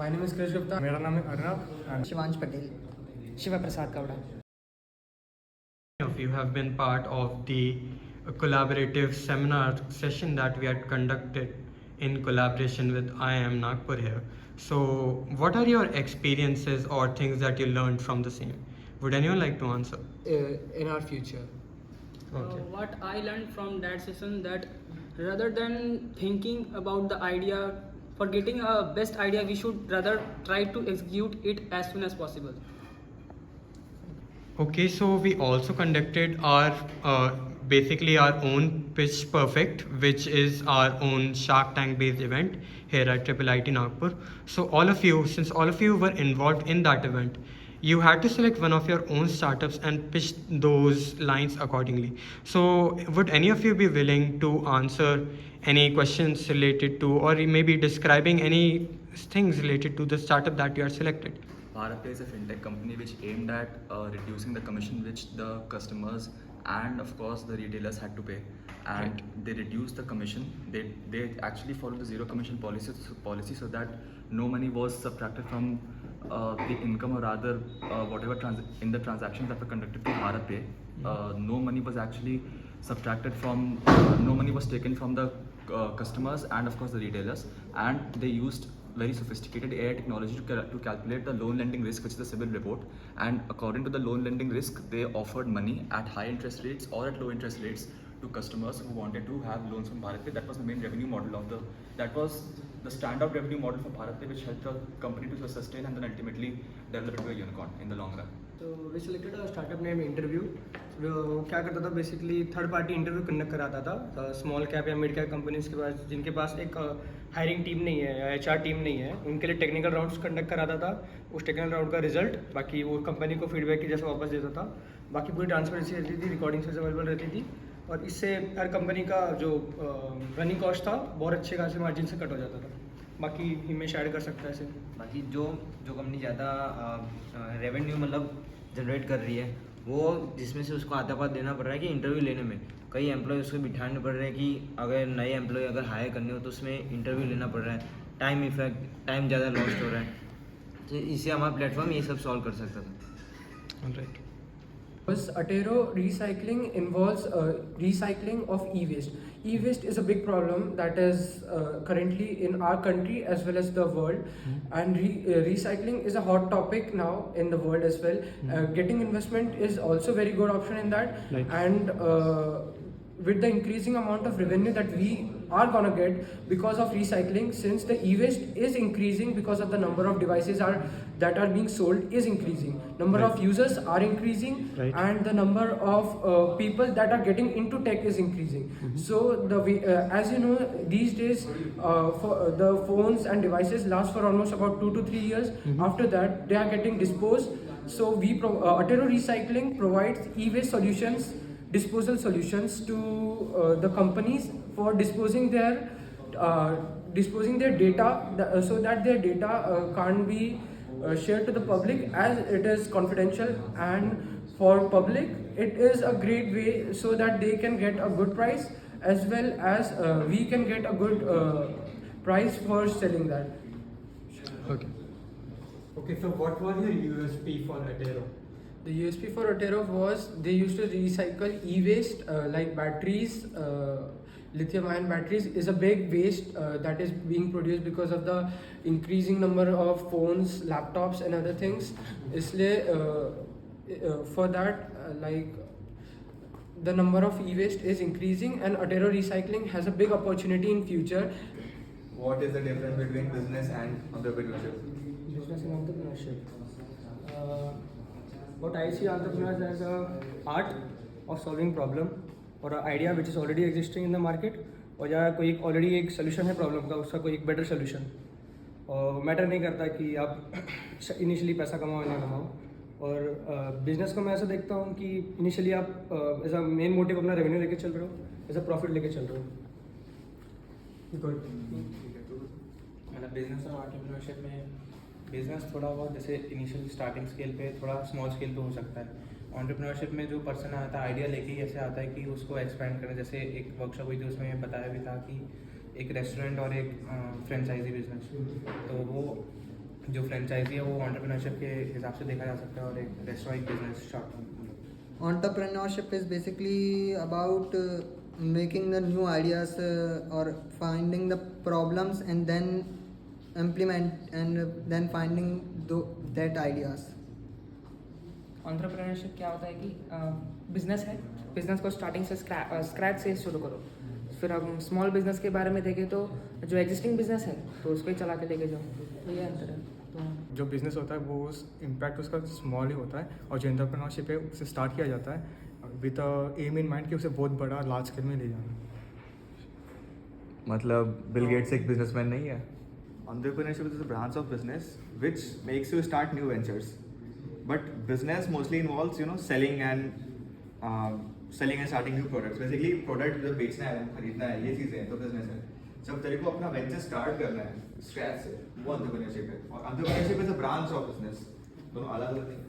My name is Krish Gupta. मेरा नाम है Arnab and Shivansh Patel, Shiva Prasad Kawra. Of you have been part of the collaborative seminar session that we had conducted in collaboration with IIM Nagpur here. So, what are your experiences or things that you learned from the same? Would anyone like to answer? in our future. Okay. What I learned from that session, that rather than thinking about the idea, for getting a best idea, we should rather try to execute it as soon as possible. Okay, so we also conducted our basically our own Pitch Perfect, which is our own Shark Tank based event here at IIIT Nagpur. So all of you, since all of you were involved in that event, you had to select one of your own startups and pitch those lines accordingly. So would any of you be willing to answer any questions related to, or maybe describing any things related to the startup that you are selected? BharatPe is a fintech company which aimed at reducing the commission which the customers and of course the retailers had to pay, and they reduced the commission. They actually followed the zero commission policy so that no money was subtracted from the income, or rather whatever in the transactions that were conducted through BharatPe. No money was actually subtracted from, no money was taken from the customers and of course the retailers, and they used very sophisticated AI technology to calculate the loan lending risk, which is the CIBIL report. And according to the loan lending risk, they offered money at high interest rates or at low interest rates to customers who wanted to have loans from BharatPe. That was the main revenue model of that was the standout revenue model for BharatPe, which helped the company to sustain and then ultimately develop into a unicorn in the long run. So we selected a startup named Interview. वो क्या करता था, basically third party interview conduct कराता था small cap या mid cap companies के पास, जिनके पास एक हायरिंग टीम नहीं है या HR टीम नहीं है, उनके लिए टेक्निकल राउंड्स कंडक्ट कराता था. उस टेक्निकल राउंड का रिजल्ट बाकी वो कंपनी को फीडबैक की जैसे वापस देता था. बाकी पूरी ट्रांसपेरेंसी रहती थी, रिकॉर्डिंग्स अवेलेबल रहती थी, और इससे हर कंपनी का जो रनिंग कॉस्ट था बहुत अच्छे खासे मार्जिन से कट हो जाता था. बाकी हिमेश ऐड कर सकता है इसे. बाकी जो कंपनी ज़्यादा रेवेन्यू मतलब जनरेट कर रही है, वो जिसमें से उसको आधा पात देना पड़ रहा है कि इंटरव्यू लेने में कई एम्प्लॉय उसको बिठाने पड़ रहे हैं कि अगर नए एम्प्लॉय अगर हायर करने हो तो उसमें इंटरव्यू लेना पड़ रहा है, टाइम ज़्यादा लॉस्ट हो रहा है. तो इससे हमारा प्लेटफॉर्म ये सब सॉल्व कर सकता था. Alright. Atero recycling involves recycling of e-waste. E-waste is a big problem that is currently in our country as well as the world, and recycling is a hot topic now in the world as well. Getting investment is also very good option in that, and with the increasing amount of revenue that we are gonna get because of recycling, since the e-waste is increasing because of the number of devices that are being sold is increasing, number of users are increasing, and the number of people that are getting into tech is increasing. So as you know, these days for the phones and devices last for almost about 2 to 3 years. After that they are getting disposed. So Atero Recycling provides e-waste solutions, disposal solutions to the companies for disposing their data, so that their data can't be shared to the public as it is confidential, and for public it is a great way so that they can get a good price as well as we can get a good price for selling that. Okay, so what was your USP for Atero? The USP for Atero was they used to recycle e-waste like batteries. Lithium-ion batteries is a big waste that is being produced because of the increasing number of phones, laptops and other things. इसलिए for that like the number of e-waste is increasing, and Atero Recycling has a big opportunity in future. What is the difference between business and entrepreneurship? Business and entrepreneurship. What I see entrepreneurs as a art of solving problem or an idea which is already existing in the market, और या कोई already एक solution है problem का, उसका कोई एक better solution. और मैटर नहीं करता कि आप इनिशियली पैसा कमाओ या ना कमाओ. और बिजनेस को मैं ऐसा देखता हूँ कि इनिशियली आप एज अ मेन मोटिव अपना रेवेन्यू लेके चल रहे हो, एज अ प्रॉफिट लेके चल रहे हो. गुड. मतलब बिजनेस और एंटरप्रेन्योरशिप में बिजनेस थोड़ा बहुत जैसे इनिशियल स्टार्टिंग स्केल पे थोड़ा स्मॉल स्केल पे हो सकता है. एंटरप्रेन्योरशिप में जो पर्सन आता है आइडिया लेके ही ऐसे आता है कि उसको एक्सपेंड करें. जैसे एक वर्कशॉप हुई थी उसमें बताया भी था कि एक रेस्टोरेंट और एक फ्रेंचाइजी बिजनेस, तो वो जो फ्रेंचाइजी है वो एंटरप्रेन्योरशिप के हिसाब से देखा जा सकता है और एक restaurant business short Entrepreneurship is basically about making the new ideas or finding the problems and then implement and then finding that ideas. Entrepreneurship क्या होता है कि बिजनेस है, बिजनेस को स्टार्टिंग से स्क्रैच से शुरू करो। फिर हम स्मॉल बिजनेस के बारे में देखें तो जो एग्जिस्टिंग बिजनेस है तो उसको ही चला के लेके जाओ, तो ये अंतर है। तो जो बिज़नेस होता है वो इम्पैक्ट उसका स्मॉल ही होता है, और जो एंटरप्रेन्योरशिप है उसे स्टार्ट किया जाता है विद एम इन माइंड कि उसे बहुत बड़ा लार्ज स्केल में ले जाना। मतलब बिल गेट्स एक बिजनेसमैन नहीं है। Entrepreneurship is a branch of business which makes you start new ventures. But business mostly involves, selling and starting new products. Basically, product जब बेचना है, खरीदना है, ये चीज़ें हैं तो business है। जब तेरे को अपना वेंचर स्टार्ट करना है स्क्रैच से, वो entrepreneurship है। और entrepreneurship is a branch of business, दोनों अलग अलग नहीं है।